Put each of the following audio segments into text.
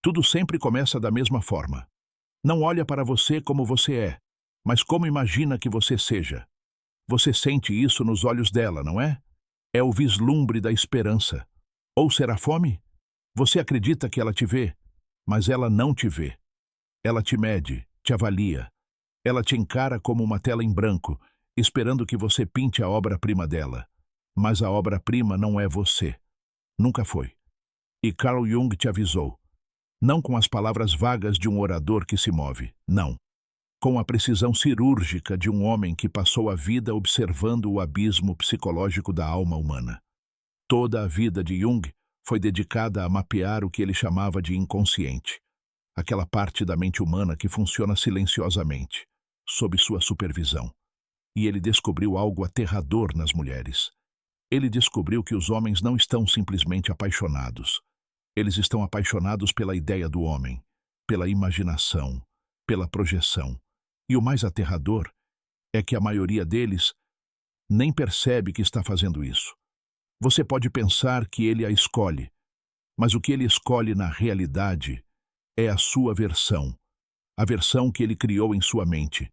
Tudo sempre começa da mesma forma. Não olha para você como você é, mas como imagina que você seja. Você sente isso nos olhos dela, não é? É o vislumbre da esperança. Ou será fome? Você acredita que ela te vê, mas ela não te vê. Ela te mede, te avalia. Ela te encara como uma tela em branco, esperando que você pinte a obra-prima dela. Mas a obra-prima não é você. Nunca foi. E Carl Jung te avisou. Não com as palavras vagas de um orador que se move, não. Com a precisão cirúrgica de um homem que passou a vida observando o abismo psicológico da alma humana. Toda a vida de Jung foi dedicada a mapear o que ele chamava de inconsciente, aquela parte da mente humana que funciona silenciosamente, sob sua supervisão. E ele descobriu algo aterrador nas mulheres. Ele descobriu que os homens não estão simplesmente apaixonados. Eles estão apaixonados pela ideia do homem, pela imaginação, pela projeção. E o mais aterrador é que a maioria deles nem percebe que está fazendo isso. Você pode pensar que ele a escolhe, mas o que ele escolhe na realidade é a sua versão, a versão que ele criou em sua mente.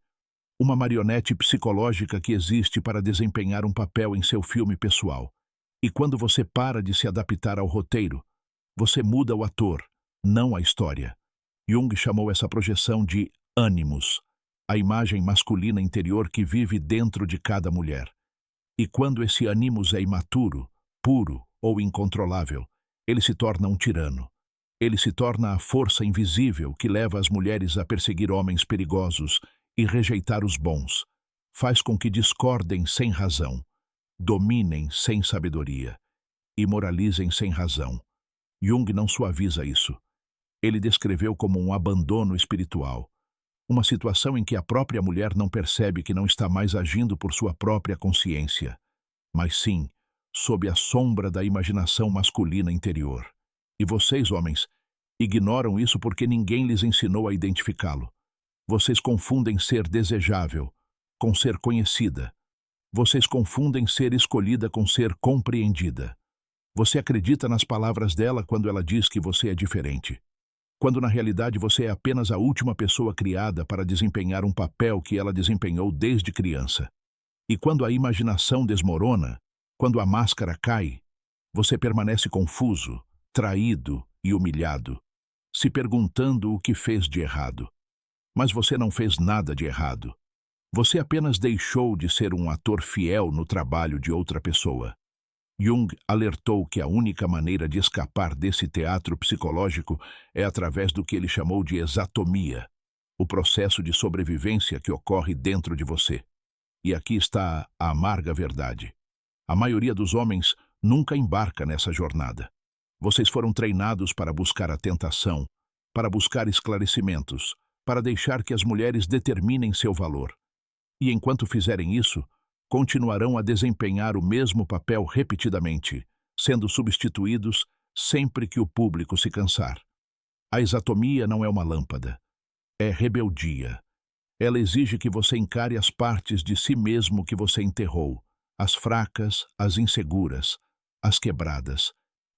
Uma marionete psicológica que existe para desempenhar um papel em seu filme pessoal. E quando você para de se adaptar ao roteiro, você muda o ator, não a história. Jung chamou essa projeção de ânimos, a imagem masculina interior que vive dentro de cada mulher. E quando esse ânimos é imaturo, puro ou incontrolável, ele se torna um tirano. Ele se torna a força invisível que leva as mulheres a perseguir homens perigosos e rejeitar os bons. Faz com que discordem sem razão, dominem sem sabedoria e moralizem sem razão. Jung não suaviza isso. Ele descreveu como um abandono espiritual, uma situação em que a própria mulher não percebe que não está mais agindo por sua própria consciência, mas sim sob a sombra da imaginação masculina interior. E vocês, homens, ignoram isso porque ninguém lhes ensinou a identificá-lo. Vocês confundem ser desejável com ser conhecida. Vocês confundem ser escolhida com ser compreendida. Você acredita nas palavras dela quando ela diz que você é diferente, quando na realidade você é apenas a última pessoa criada para desempenhar um papel que ela desempenhou desde criança. E quando a imaginação desmorona, quando a máscara cai, você permanece confuso, traído e humilhado, se perguntando o que fez de errado. Mas você não fez nada de errado. Você apenas deixou de ser um ator fiel no trabalho de outra pessoa. Jung alertou que a única maneira de escapar desse teatro psicológico é através do que ele chamou de exatomia, o processo de sobrevivência que ocorre dentro de você. E aqui está a amarga verdade. A maioria dos homens nunca embarca nessa jornada. Vocês foram treinados para buscar a tentação, para buscar esclarecimentos, para deixar que as mulheres determinem seu valor. E enquanto fizerem isso, continuarão a desempenhar o mesmo papel repetidamente, sendo substituídos sempre que o público se cansar. A exatomia não é uma lâmpada. É rebeldia. Ela exige que você encare as partes de si mesmo que você enterrou, as fracas, as inseguras, as quebradas.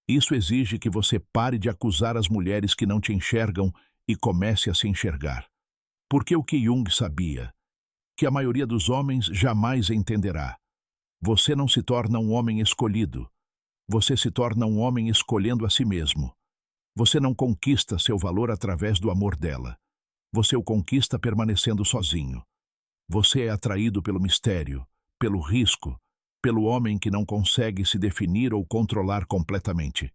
Isso exige que você pare de acusar as mulheres que não te enxergam e comece a se enxergar. Porque o que Jung sabia, que a maioria dos homens jamais entenderá. Você não se torna um homem escolhido. Você se torna um homem escolhendo a si mesmo. Você não conquista seu valor através do amor dela. Você o conquista permanecendo sozinho. Você é atraído pelo mistério, pelo risco, pelo homem que não consegue se definir ou controlar completamente.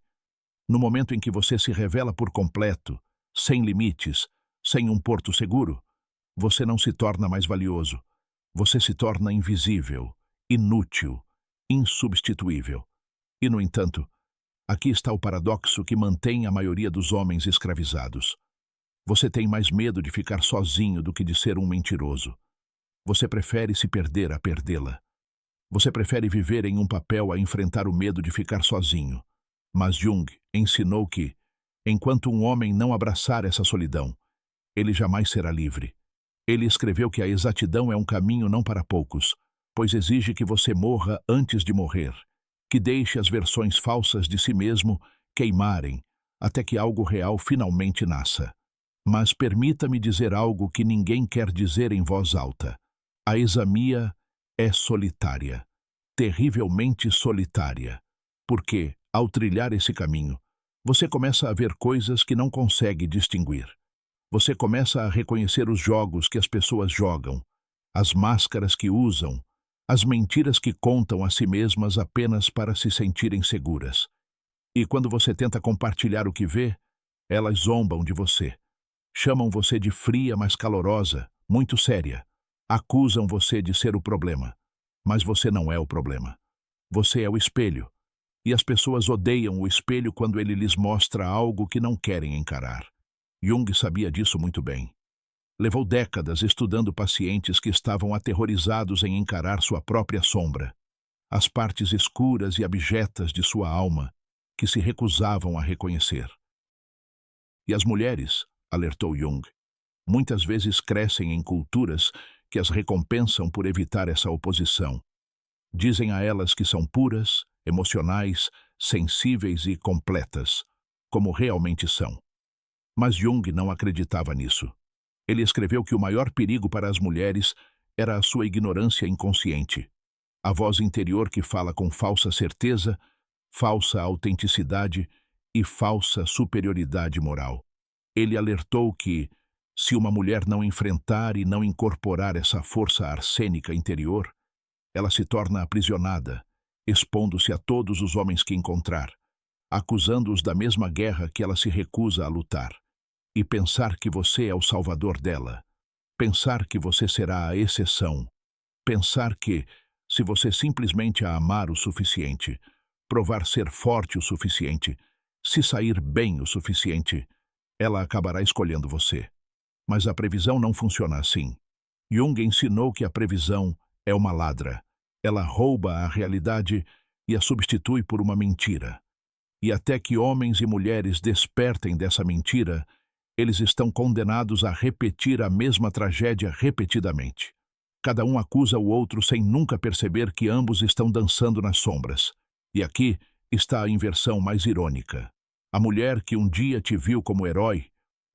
No momento em que você se revela por completo, sem limites, sem um porto seguro, você não se torna mais valioso. Você se torna invisível, inútil, insubstituível. E, no entanto, aqui está o paradoxo que mantém a maioria dos homens escravizados. Você tem mais medo de ficar sozinho do que de ser um mentiroso. Você prefere se perder a perdê-la. Você prefere viver em um papel a enfrentar o medo de ficar sozinho. Mas Jung ensinou que, enquanto um homem não abraçar essa solidão, ele jamais será livre. Ele escreveu que a exatidão é um caminho não para poucos, pois exige que você morra antes de morrer, que deixe as versões falsas de si mesmo queimarem, até que algo real finalmente nasça. Mas permita-me dizer algo que ninguém quer dizer em voz alta. A examia é solitária, terrivelmente solitária, porque, ao trilhar esse caminho, você começa a ver coisas que não consegue distinguir. Você começa a reconhecer os jogos que as pessoas jogam, as máscaras que usam, as mentiras que contam a si mesmas apenas para se sentirem seguras. E quando você tenta compartilhar o que vê, elas zombam de você. Chamam você de fria, mas calorosa, muito séria. Acusam você de ser o problema. Mas você não é o problema. Você é o espelho. E as pessoas odeiam o espelho quando ele lhes mostra algo que não querem encarar. Jung sabia disso muito bem. Levou décadas estudando pacientes que estavam aterrorizados em encarar sua própria sombra, as partes escuras e abjetas de sua alma, que se recusavam a reconhecer. E as mulheres, alertou Jung, muitas vezes crescem em culturas que as recompensam por evitar essa oposição. Dizem a elas que são puras, emocionais, sensíveis e completas, como realmente são. Mas Jung não acreditava nisso. Ele escreveu que o maior perigo para as mulheres era a sua ignorância inconsciente, a voz interior que fala com falsa certeza, falsa autenticidade e falsa superioridade moral. Ele alertou que, se uma mulher não enfrentar e não incorporar essa força arsênica interior, ela se torna aprisionada, expondo-se a todos os homens que encontrar, acusando-os da mesma guerra que ela se recusa a lutar. E pensar que você é o salvador dela, pensar que você será a exceção, pensar que, se você simplesmente a amar o suficiente, provar ser forte o suficiente, se sair bem o suficiente, ela acabará escolhendo você. Mas a previsão não funciona assim. Jung ensinou que a previsão é uma ladra. Ela rouba a realidade e a substitui por uma mentira. E até que homens e mulheres despertem dessa mentira, eles estão condenados a repetir a mesma tragédia repetidamente. Cada um acusa o outro sem nunca perceber que ambos estão dançando nas sombras. E aqui está a inversão mais irônica. A mulher que um dia te viu como herói,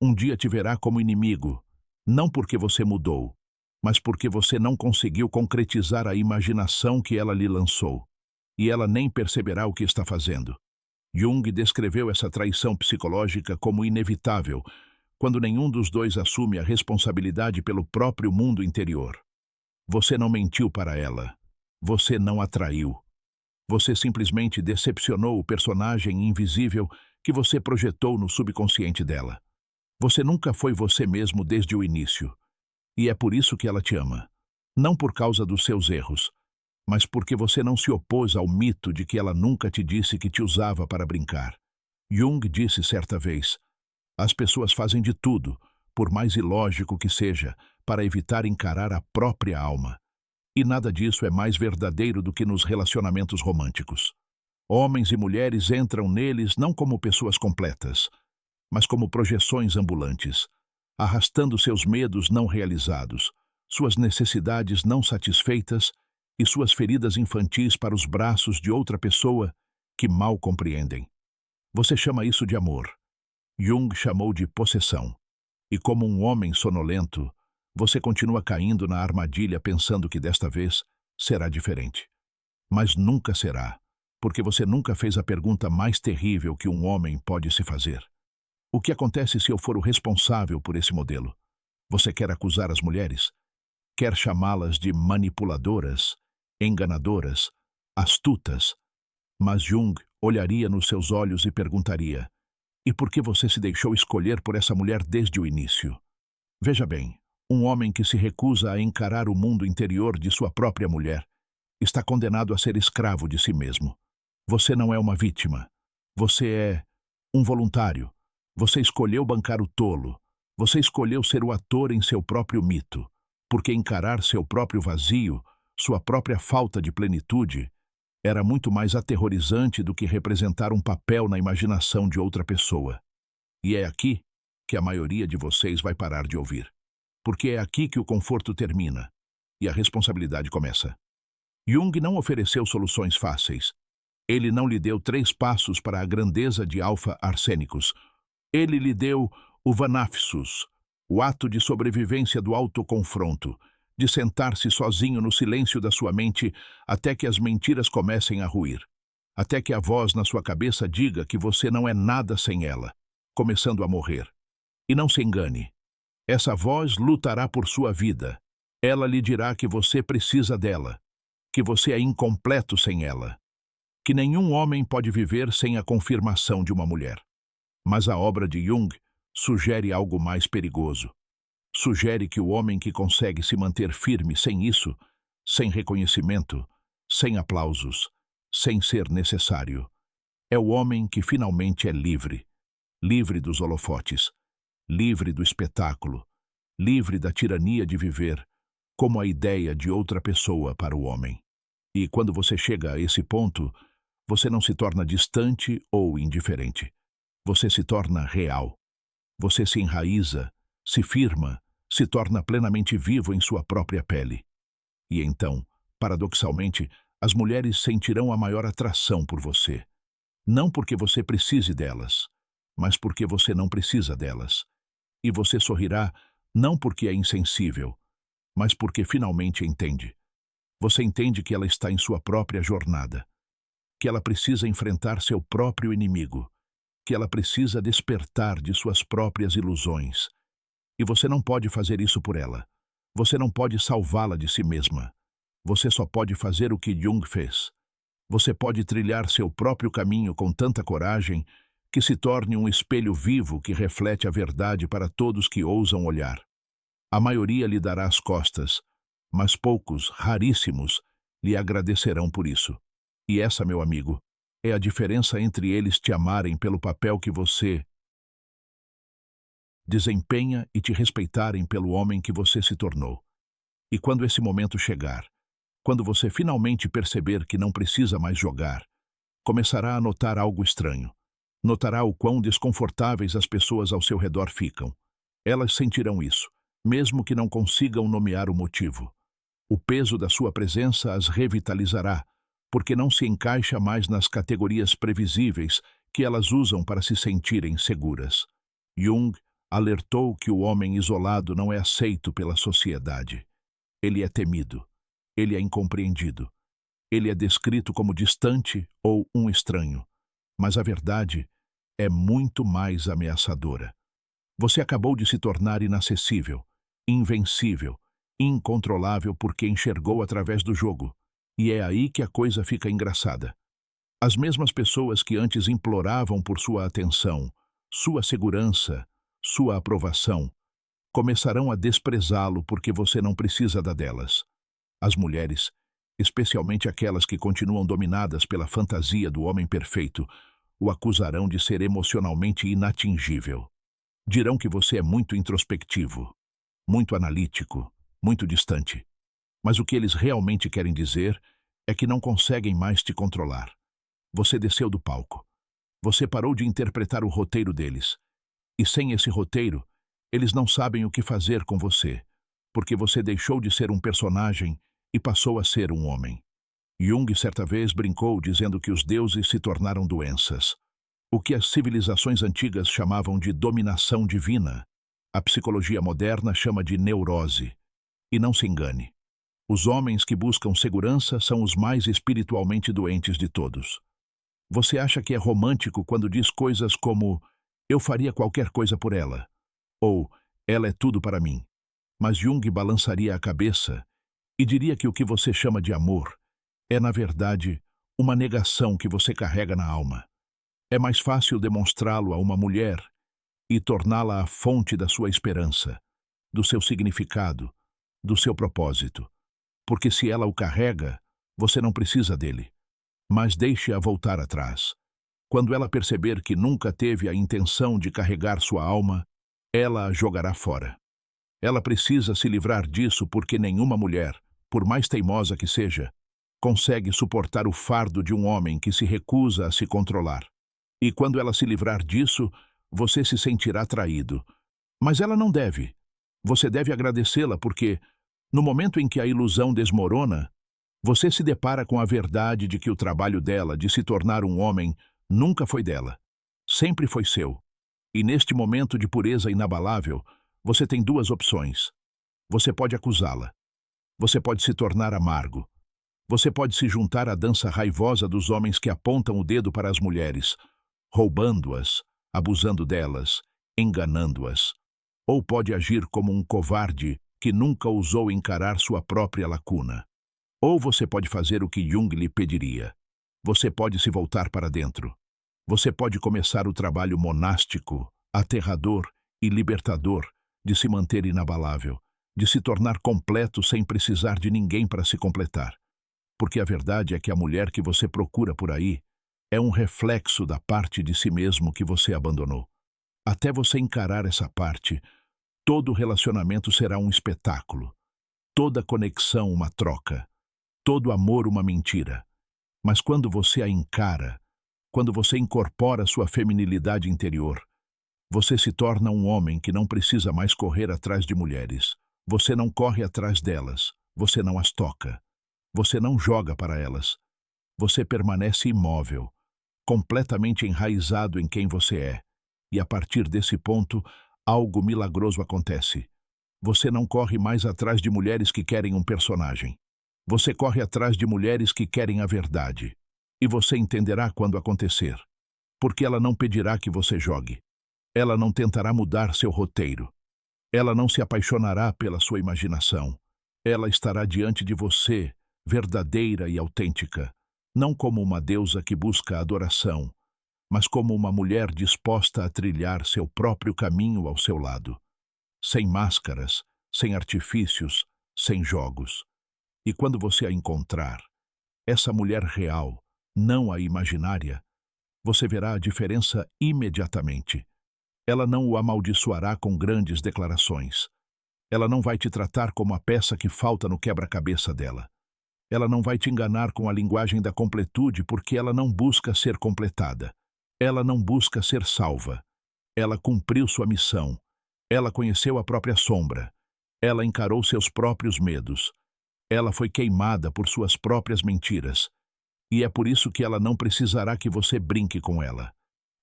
um dia te verá como inimigo, não porque você mudou, mas porque você não conseguiu concretizar a imaginação que ela lhe lançou. E ela nem perceberá o que está fazendo. Jung descreveu essa traição psicológica como inevitável, quando nenhum dos dois assume a responsabilidade pelo próprio mundo interior. Você não mentiu para ela. Você não a traiu. Você simplesmente decepcionou o personagem invisível que você projetou no subconsciente dela. Você nunca foi você mesmo desde o início. E é por isso que ela te ama. Não por causa dos seus erros, mas porque você não se opôs ao mito de que ela nunca te disse que te usava para brincar. Jung disse certa vez: as pessoas fazem de tudo, por mais ilógico que seja, para evitar encarar a própria alma. E nada disso é mais verdadeiro do que nos relacionamentos românticos. Homens e mulheres entram neles não como pessoas completas, mas como projeções ambulantes, arrastando seus medos não realizados, suas necessidades não satisfeitas e suas feridas infantis para os braços de outra pessoa que mal compreendem. Você chama isso de amor. Jung chamou de possessão. E como um homem sonolento, você continua caindo na armadilha pensando que desta vez será diferente. Mas nunca será, porque você nunca fez a pergunta mais terrível que um homem pode se fazer. O que acontece se eu for o responsável por esse modelo? Você quer acusar as mulheres? Quer chamá-las de manipuladoras, enganadoras, astutas? Mas Jung olharia nos seus olhos e perguntaria: e por que você se deixou escolher por essa mulher desde o início? Veja bem, um homem que se recusa a encarar o mundo interior de sua própria mulher está condenado a ser escravo de si mesmo. Você não é uma vítima. Você é um voluntário. Você escolheu bancar o tolo. Você escolheu ser o ator em seu próprio mito, porque encarar seu próprio vazio, sua própria falta de plenitude, era muito mais aterrorizante do que representar um papel na imaginação de outra pessoa. E é aqui que a maioria de vocês vai parar de ouvir. Porque é aqui que o conforto termina e a responsabilidade começa. Jung não ofereceu soluções fáceis. Ele não lhe deu 3 passos para a grandeza de Alfa Arsênicos. Ele lhe deu o Vanafsus, o ato de sobrevivência do autoconfronto, de sentar-se sozinho no silêncio da sua mente até que as mentiras comecem a ruir, até que a voz na sua cabeça diga que você não é nada sem ela, começando a morrer. E não se engane. Essa voz lutará por sua vida. Ela lhe dirá que você precisa dela, que você é incompleto sem ela, que nenhum homem pode viver sem a confirmação de uma mulher. Mas a obra de Jung sugere algo mais perigoso. Sugere que o homem que consegue se manter firme sem isso, sem reconhecimento, sem aplausos, sem ser necessário, é o homem que finalmente é livre, livre dos holofotes, livre do espetáculo, livre da tirania de viver como a ideia de outra pessoa para o homem. E quando você chega a esse ponto, você não se torna distante ou indiferente. Você se torna real. Você se enraiza, se firma, se torna plenamente vivo em sua própria pele. E então, paradoxalmente, as mulheres sentirão a maior atração por você. Não porque você precise delas, mas porque você não precisa delas. E você sorrirá não porque é insensível, mas porque finalmente entende. Você entende que ela está em sua própria jornada, que ela precisa enfrentar seu próprio inimigo, que ela precisa despertar de suas próprias ilusões. E você não pode fazer isso por ela. Você não pode salvá-la de si mesma. Você só pode fazer o que Jung fez. Você pode trilhar seu próprio caminho com tanta coragem que se torne um espelho vivo que reflete a verdade para todos que ousam olhar. A maioria lhe dará as costas, mas poucos, raríssimos, lhe agradecerão por isso. E essa, meu amigo, é a diferença entre eles te amarem pelo papel que você desempenha e te respeitarem pelo homem que você se tornou. E quando esse momento chegar, quando você finalmente perceber que não precisa mais jogar, começará a notar algo estranho. Notará o quão desconfortáveis as pessoas ao seu redor ficam. Elas sentirão isso, mesmo que não consigam nomear o motivo. O peso da sua presença as revitalizará, porque não se encaixa mais nas categorias previsíveis que elas usam para se sentirem seguras. Jung alertou que o homem isolado não é aceito pela sociedade. Ele é temido. Ele é incompreendido. Ele é descrito como distante ou um estranho. Mas a verdade é muito mais ameaçadora. Você acabou de se tornar inacessível, invencível, incontrolável porque enxergou através do jogo. E é aí que a coisa fica engraçada. As mesmas pessoas que antes imploravam por sua atenção, sua segurança, sua aprovação, começarão a desprezá-lo porque você não precisa da delas. As mulheres, especialmente aquelas que continuam dominadas pela fantasia do homem perfeito, o acusarão de ser emocionalmente inatingível. Dirão que você é muito introspectivo, muito analítico, muito distante. Mas o que eles realmente querem dizer é que não conseguem mais te controlar. Você desceu do palco. Você parou de interpretar o roteiro deles. E sem esse roteiro, eles não sabem o que fazer com você, porque você deixou de ser um personagem e passou a ser um homem. Jung certa vez brincou dizendo que os deuses se tornaram doenças. O que as civilizações antigas chamavam de dominação divina, a psicologia moderna chama de neurose. E não se engane. Os homens que buscam segurança são os mais espiritualmente doentes de todos. Você acha que é romântico quando diz coisas como "eu faria qualquer coisa por ela" ou "ela é tudo para mim". Mas Jung balançaria a cabeça e diria que o que você chama de amor é, na verdade, uma negação que você carrega na alma. É mais fácil demonstrá-lo a uma mulher e torná-la a fonte da sua esperança, do seu significado, do seu propósito. Porque se ela o carrega, você não precisa dele. Mas deixe-a voltar atrás. Quando ela perceber que nunca teve a intenção de carregar sua alma, ela a jogará fora. Ela precisa se livrar disso porque nenhuma mulher, por mais teimosa que seja, consegue suportar o fardo de um homem que se recusa a se controlar. E quando ela se livrar disso, você se sentirá traído. Mas ela não deve. Você deve agradecê-la porque, no momento em que a ilusão desmorona, Você se depara com a verdade de que o trabalho dela de se tornar um homem nunca foi dela. Sempre foi seu. E neste momento de pureza inabalável, você tem duas opções. Você pode acusá-la. Você pode se tornar amargo. Você pode se juntar à dança raivosa dos homens que apontam o dedo para as mulheres, roubando-as, abusando delas, enganando-as. Ou pode agir como um covarde que nunca ousou encarar sua própria lacuna. Ou você pode fazer o que Jung lhe pediria. Você pode se voltar para dentro. Você pode começar o trabalho monástico, aterrador e libertador de se manter inabalável, de se tornar completo sem precisar de ninguém para se completar. Porque a verdade é que a mulher que você procura por aí é um reflexo da parte de si mesmo que você abandonou. Até você encarar essa parte, todo relacionamento será um espetáculo, toda conexão uma troca, todo amor uma mentira. Mas quando você a encara, quando você incorpora sua feminilidade interior, você se torna um homem que não precisa mais correr atrás de mulheres. Você não corre atrás delas, você não as toca. Você não joga para elas. Você permanece imóvel, completamente enraizado em quem você é. E a partir desse ponto, algo milagroso acontece. Você não corre mais atrás de mulheres que querem um personagem. Você corre atrás de mulheres que querem a verdade. E você entenderá quando acontecer. Porque ela não pedirá que você jogue. Ela não tentará mudar seu roteiro. Ela não se apaixonará pela sua imaginação. Ela estará diante de você, verdadeira e autêntica, não como uma deusa que busca adoração, mas como uma mulher disposta a trilhar seu próprio caminho ao seu lado, sem máscaras, sem artifícios, sem jogos. E quando você a encontrar, essa mulher real, não a imaginária, você verá a diferença imediatamente. Ela não o amaldiçoará com grandes declarações. Ela não vai te tratar como a peça que falta no quebra-cabeça dela. Ela não vai te enganar com a linguagem da completude porque ela não busca ser completada. Ela não busca ser salva. Ela cumpriu sua missão. Ela conheceu a própria sombra. Ela encarou seus próprios medos. Ela foi queimada por suas próprias mentiras. E é por isso que ela não precisará que você brinque com ela.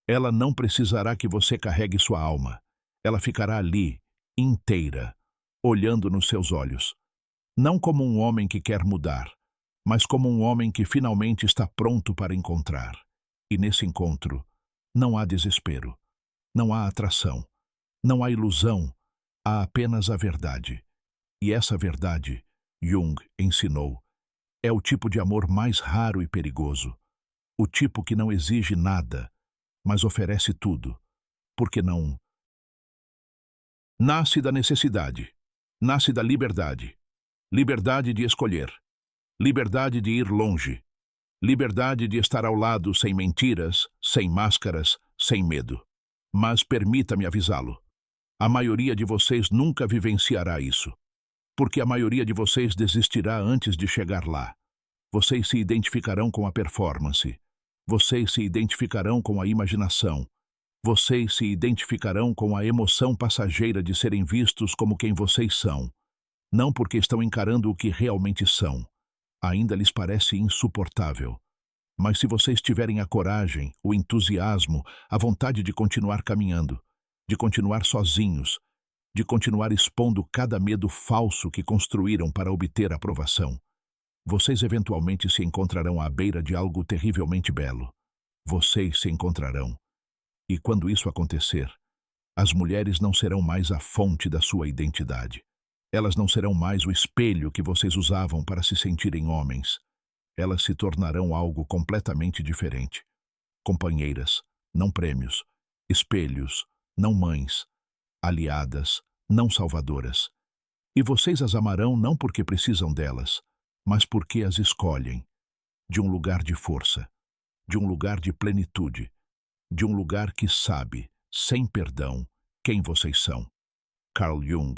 Ela não precisará que você carregue sua alma. Ela ficará ali, inteira, olhando nos seus olhos. Não como um homem que quer mudar, mas como um homem que finalmente está pronto para encontrar. E nesse encontro, não há desespero, não há atração, não há ilusão, há apenas a verdade. E essa verdade, Jung ensinou, é o tipo de amor mais raro e perigoso. O tipo que não exige nada, mas oferece tudo. Porque não? Nasce da necessidade, nasce da liberdade. Liberdade de escolher, liberdade de ir longe, liberdade de estar ao lado sem mentiras, sem máscaras, sem medo. Mas permita-me avisá-lo. A maioria de vocês nunca vivenciará isso, porque a maioria de vocês desistirá antes de chegar lá. Vocês se identificarão com a performance. Vocês se identificarão com a imaginação. Vocês se identificarão com a emoção passageira de serem vistos como quem vocês são. Não porque estão encarando o que realmente são. Ainda lhes parece insuportável. Mas se vocês tiverem a coragem, o entusiasmo, a vontade de continuar caminhando, de continuar sozinhos, de continuar expondo cada medo falso que construíram para obter aprovação, vocês eventualmente se encontrarão à beira de algo terrivelmente belo. Vocês se encontrarão. E quando isso acontecer, as mulheres não serão mais a fonte da sua identidade. Elas não serão mais o espelho que vocês usavam para se sentirem homens. Elas se tornarão algo completamente diferente. Companheiras, não prêmios. Espelhos, não mães. Aliadas, não salvadoras. E vocês as amarão não porque precisam delas, mas porque as escolhem. De um lugar de força, de um lugar de plenitude, de um lugar que sabe, sem perdão, quem vocês são. Carl Jung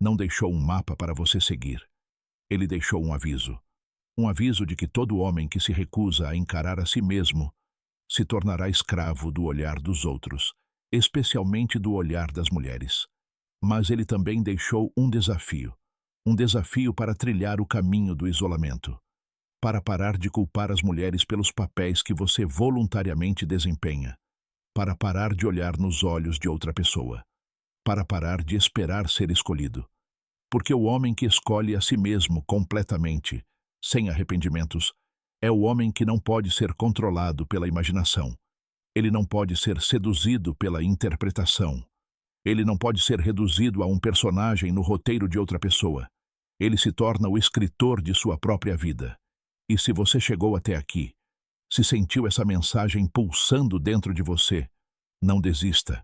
não deixou um mapa para você seguir. Ele deixou um aviso. Um aviso de que todo homem que se recusa a encarar a si mesmo se tornará escravo do olhar dos outros, especialmente do olhar das mulheres. Mas ele também deixou um desafio para trilhar o caminho do isolamento. para parar de culpar as mulheres pelos papéis que você voluntariamente desempenha, para parar de olhar nos olhos de outra pessoa, para parar de esperar ser escolhido. Porque o homem que escolhe a si mesmo completamente, sem arrependimentos, é o homem que não pode ser controlado pela imaginação. Ele não pode ser seduzido pela interpretação. Ele não pode ser reduzido a um personagem no roteiro de outra pessoa. Ele se torna o escritor de sua própria vida. E se você chegou até aqui, se sentiu essa mensagem pulsando dentro de você, não desista.